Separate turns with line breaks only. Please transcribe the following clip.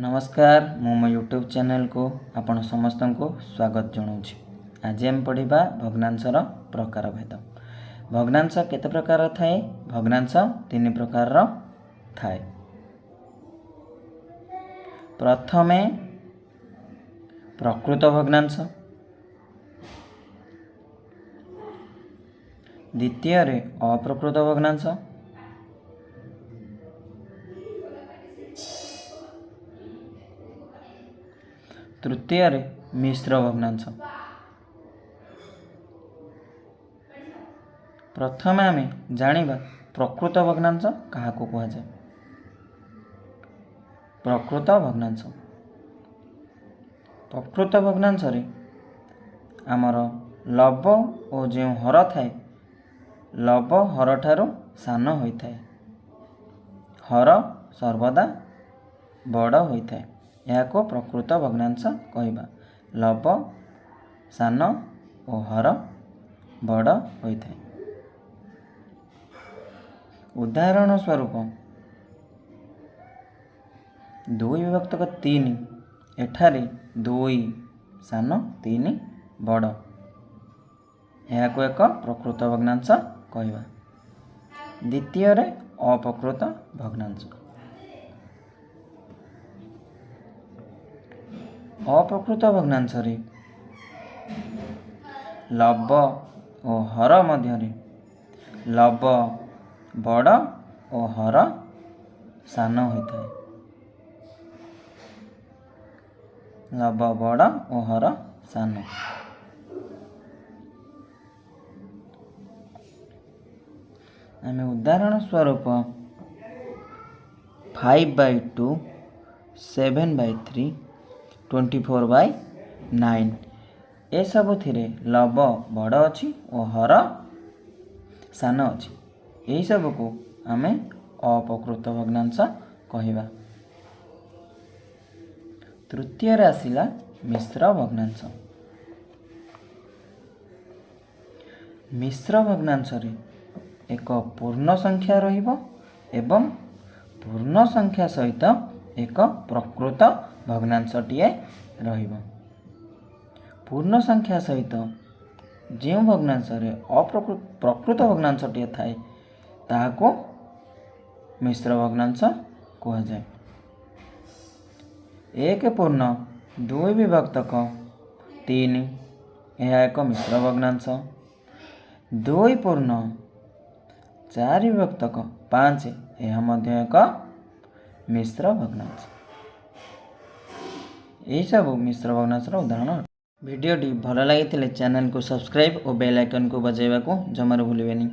नमस्कार मो YouTube channel को आपण समस्त को स्वागत जनाऊँगी। आज आम पढ़ा भग्नांशर प्रकार भेद। भग्नांश केते प्रकार थाए? भग्नांश तीन प्रकार थाए। प्रथमे प्रकृत भग्नांश, द्वितीय अप्रकृत भग्नांश, तृतीय मिश्र भग्नांश। प्रथमे आम जानिबा प्रकृत भग्नांश क्या कहुए। प्रकृत भग्नांश प्रकृत भग्नांश रे आमर लब और जो हर थाए लब हर ठारू सान होता है। हर सर्वदा बड़ होता है। यह को प्रकृत भग्नांश कहबा। लब सान और हर बड़ होता है। उदाहरण स्वरूप दुई विभक्तक तीन एठारे दुई सान तीन बड़। यह को एक प्रकृत भग्नांश कहबा। द्वितीय अप्रकृत भग्नांश। अप्रकृत भग्नांश रे लब और हर मध्य लब बड़ और हर सान होता है। लब बड़ और हर सान। आम उदाहरण स्वरूप 5/2 7/3 24/9 ए सब थिरे लब बड़ अच्छी और हर सान अच्छी। यही सब को आम अप्रकृत भग्नांश कहवा। तृतीय आसला मिश्र भग्नांश। मिश्र भग्नांश रे एक पूर्ण संख्या रहिबो एवं पूर्ण संख्या सहित एक प्रकृत भग्नांशटीए रहिबो। पूर्ण संख्या सहित जो भग्नांश रे प्रकृत भग्नांशटीए थाए ताहाको मिश्र भग्नांश कहा जाए। एक पूर्ण दुई विभक्तक तीन यह एक मिश्र भग्नांश। दुई पूर्ण चार विभक्तक 5 यह मध्य एक मिश्र भग्नांश। यही सब मिश्र भग्नांशर उदाहरण। वीडियोटी भल लगी चैनल को सब्सक्राइब और बेल आइकन को बजाइबा को जमार भूलिबेनी।